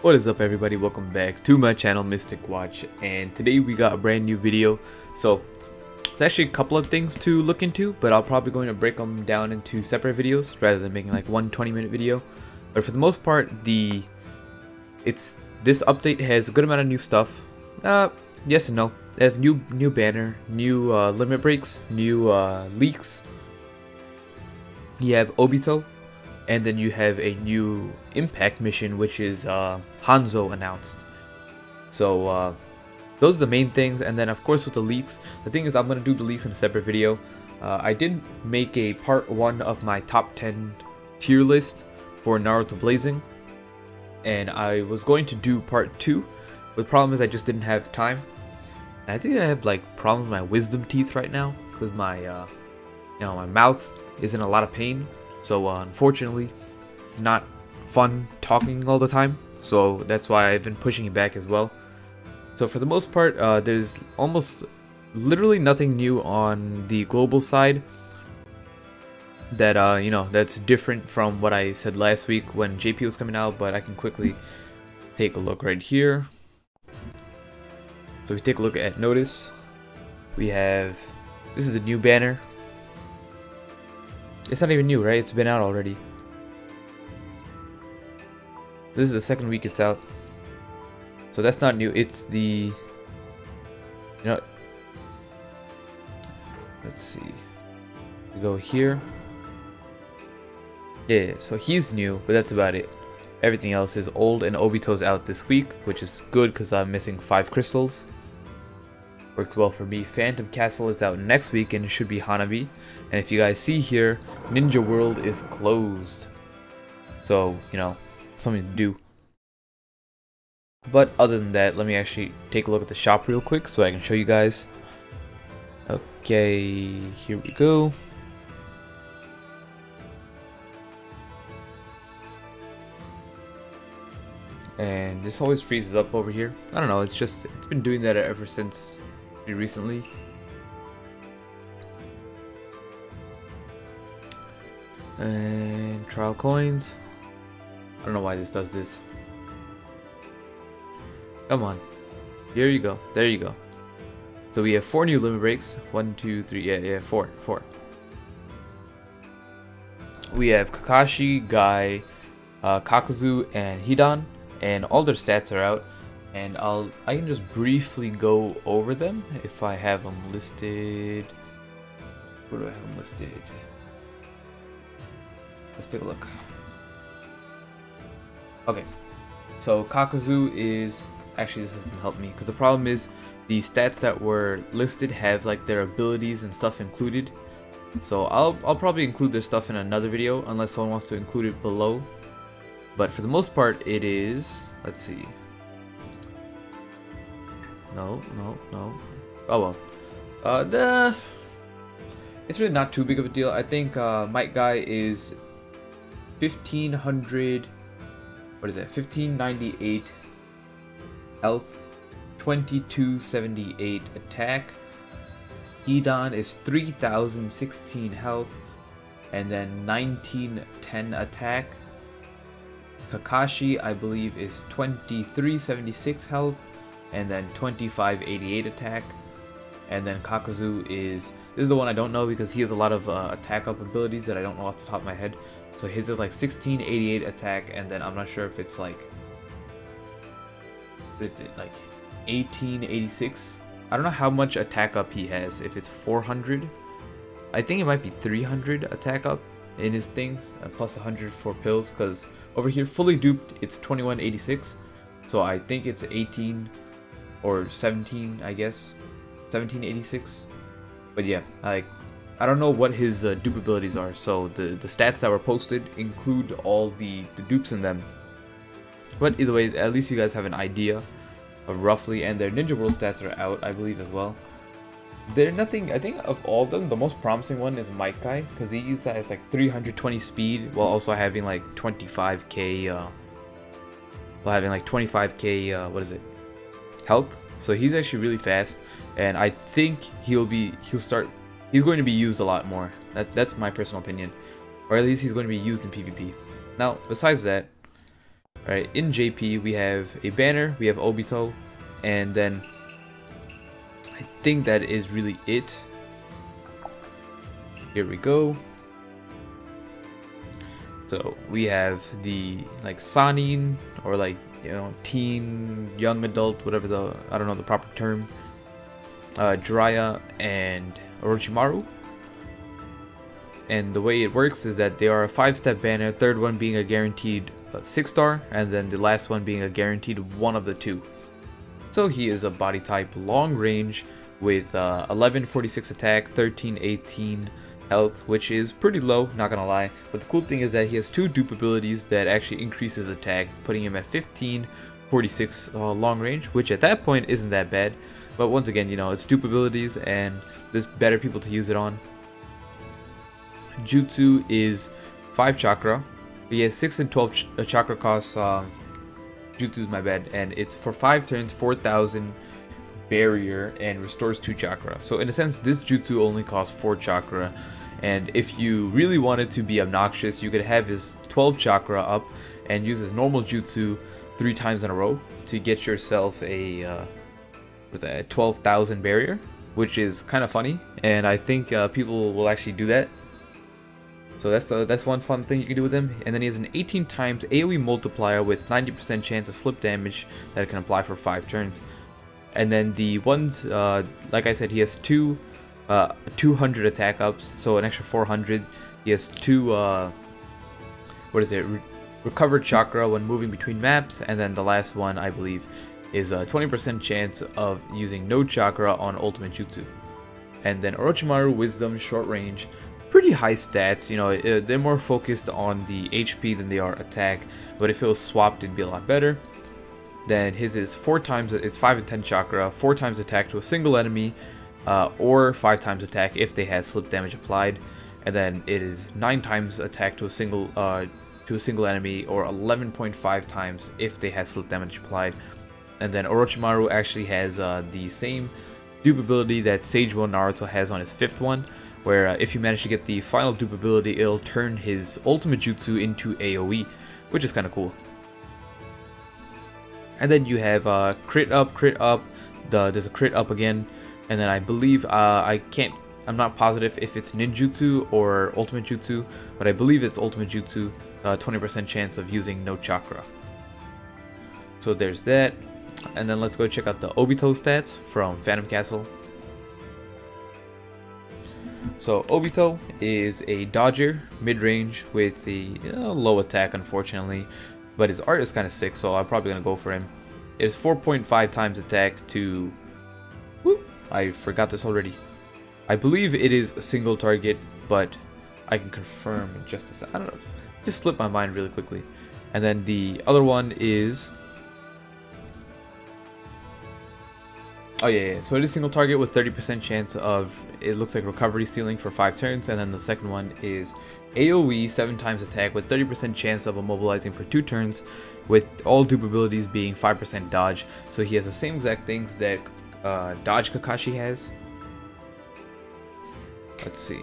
What is up, everybody? Welcome back to my channel, Mystic Watch, and today we got a brand new video. So it's actually a couple of things to look into, but I'll probably going to break them down into separate videos rather than making like one 20-minute video. But for the most part, this update has a good amount of new stuff. Yes and no. It has new banner, new limit breaks, new leaks. You have Obito. And then you have a new impact mission, which is Hanzo announced. So those are the main things. And then of course with the leaks, the thing is I'm going to do the leaks in a separate video. I did make a part 1 of my top 10 tier list for Naruto Blazing. And I was going to do part 2. But the problem is I just didn't have time. And I think I have like problems with my wisdom teeth right now. Because my, my mouth is in a lot of pain. So unfortunately, it's not fun talking all the time, so that's why I've been pushing it back as well. So for the most part, there's almost literally nothing new on the global side that that's different from what I said last week when JP was coming out, but I can quickly take a look right here. So if we take a look at notice, we have, this is the new banner. It's not even new, right? It's been out already. This is the second week it's out. So that's not new. It's the... let's see. We go here. Yeah, so he's new, but that's about it. Everything else is old, and Obito's out this week, which is good because I'm missing 5 crystals. Works well for me. Phantom Castle is out next week and it should be Hanabi. And if you guys see here, Ninja World is closed. So, something to do. But other than that, let me actually take a look at the shop real quick so I can show you guys. Okay, here we go. And this always freezes up over here. I don't know, it's been doing that ever since recently. And trial coins. I don't know why this does this. Come on. Here you go. There you go. So we have 4 new limit breaks. 1, 2, 3. Yeah, 4. We have Kakashi, Guy, Kakuzu, and Hidan, and all their stats are out. And I can just briefly go over them if I have them listed. Where do I have them listed? Let's take a look. Okay, so Kakuzu is actually, this doesn't help me because the problem is the stats that were listed have like their abilities and stuff included. So I'll probably include their stuff in another video unless someone wants to include it below. But for the most part, it is. Let's see. No. Oh well. It's really not too big of a deal. I think Might Guy is 1500. What is that? 1598 health, 2278 attack. Hidan is 3016 health, and then 1910 attack. Kakashi, I believe, is 2376 health. And then 2588 attack. And then Kakuzu this is the one I don't know because he has a lot of attack up abilities that I don't know off the top of my head. So his is like 1688 attack, and then I'm not sure if it's like, what is it, like 1886? I don't know how much attack up he has, if it's 400. I think it might be 300 attack up in his things, and plus 100 for pills, because over here fully duped it's 2186. So I think it's 18 or 17, I guess, 1786. But yeah, I don't know what his dupe abilities are. So the stats that were posted include all the dupes in them. But either way, at least you guys have an idea of roughly, and their Ninja World stats are out, I believe, as well. They're nothing. I think of all of them, the most promising one is Might Guy because he has like 320 speed while also having like 25k. While having like 25k. What is it? Health. So he's actually really fast, and I think he's going to be used a lot more. That's my personal opinion, or at least he's going to be used in PvP. Now, besides that, Right, in JP we have a banner, we have Obito, and then I think that is really it. Here we go. So we have the like Sanin, or like, you know, teen, young adult, whatever the, I don't know the proper term, Jiraiya and Orochimaru. And the way it works is that they are a 5-step banner, third one being a guaranteed 6-star, and then the last one being a guaranteed one of the two. So he is a body type long range with 1146 attack, 1318 health, which is pretty low, not gonna lie. But the cool thing is that he has 2 dupe abilities that actually increase his attack, putting him at 1546 long range, which at that point isn't that bad. But once again, you know, it's dupe abilities and there's better people to use it on. Jutsu is 5 chakra. He has 6 and 12 chakra costs. Jutsu is my bad, and it's for 5 turns, 4000 barrier, and restores 2 chakra. So in a sense, this jutsu only costs 4 chakra. And if you really wanted to be obnoxious, you could have his 12 chakra up and use his normal jutsu 3 times in a row to get yourself a with a 12,000 barrier, which is kind of funny, and I think people will actually do that. So that's one fun thing you can do with him. And then he has an 18 times AoE multiplier with 90% chance of slip damage that it can apply for 5 turns. And then the ones, like I said, he has 2 200 attack ups, so an extra 400. He has 2 recovered chakra when moving between maps, and then the last one, I believe, is a 20% chance of using no chakra on ultimate jutsu. And then Orochimaru, wisdom, short range, pretty high stats. You know, they're more focused on the HP than they are attack, but if it was swapped, it'd be a lot better. Then his is 4 times, it's 5 and 10 chakra, 4 times attack to a single enemy, or 5 times attack if they had slip damage applied. And then it is 9 times attack to a single enemy, or 11.5 times if they have slip damage applied. And then Orochimaru actually has the same dupe ability that Sage Mode Naruto has on his 5th one, where if you manage to get the final dupe ability, it'll turn his ultimate jutsu into AoE, which is kind of cool. And then you have crit up, there's a crit up again, and then I believe, I'm not positive if it's ninjutsu or ultimate jutsu, but I believe it's ultimate jutsu, 20% chance of using no chakra. So there's that. And then let's go check out the Obito stats from Phantom Castle. So Obito is a dodger, mid-range with the low attack, unfortunately, but his art is kind of sick, so I'm probably going to go for him. It is 4.5 times attack to... Whoop, I forgot this already. I believe it is a single target, but I can confirm in just a second. I don't know. Just slipped my mind really quickly. And then the other one is... Oh yeah, so it is single target with 30% chance of, it looks like recovery ceiling for 5 turns, and then the second one is AoE 7 times attack with 30% chance of immobilizing for 2 turns, with all dupe abilities being 5% dodge. So he has the same exact things that Dodge Kakashi has. Let's see.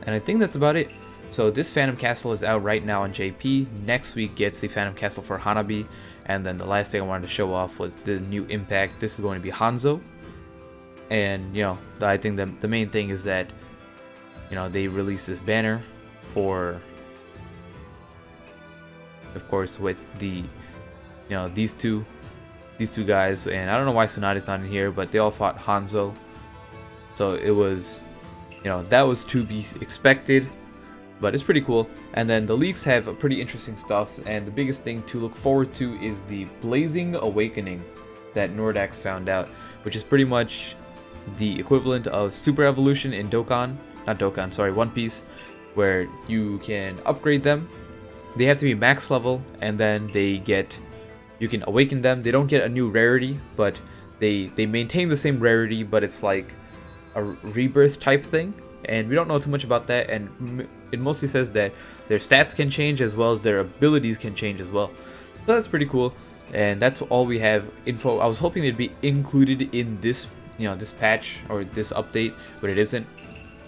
And I think that's about it. So this Phantom Castle is out right now on JP. Next week gets the Phantom Castle for Hanabi. And then the last thing I wanted to show off was the new impact. This is going to be Hanzo. And, you know, I think the main thing is that, you know, they released this banner for, of course, with the, you know, these two guys. And I don't know why Tsunadi's not in here, but they all fought Hanzo. So it was, you know, that was to be expected. But it's pretty cool. And then the leaks have a pretty interesting stuff, and the biggest thing to look forward to is the Blazing Awakening that Nordax found out, which is pretty much the equivalent of Super Evolution in One Piece, where you can upgrade them. They have to be max level, and then you can awaken them. They don't get a new rarity, but they maintain the same rarity, but it's like a rebirth type thing. And we don't know too much about that, and it mostly says that their stats can change as well as their abilities can change as well. So that's pretty cool, and that's all we have info. I was hoping it'd be included in this, you know, this patch or this update, but it isn't.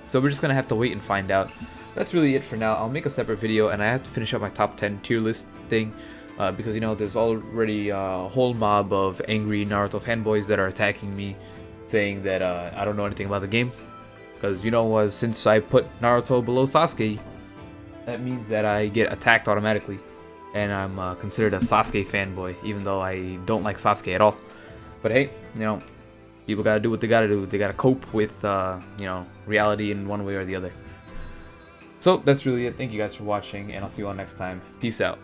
So we're just gonna have to wait and find out. That's really it for now. I'll make a separate video, and I have to finish up my top 10 tier list thing. because you know there's already a whole mob of angry Naruto fanboys that are attacking me, saying that I don't know anything about the game. Because you know, since I put Naruto below Sasuke, that means that I get attacked automatically, and I'm considered a Sasuke fanboy, even though I don't like Sasuke at all. But hey, you know, people gotta do what they gotta do. They gotta cope with you know, reality in one way or the other. So that's really it. Thank you guys for watching, and I'll see you all next time. Peace out.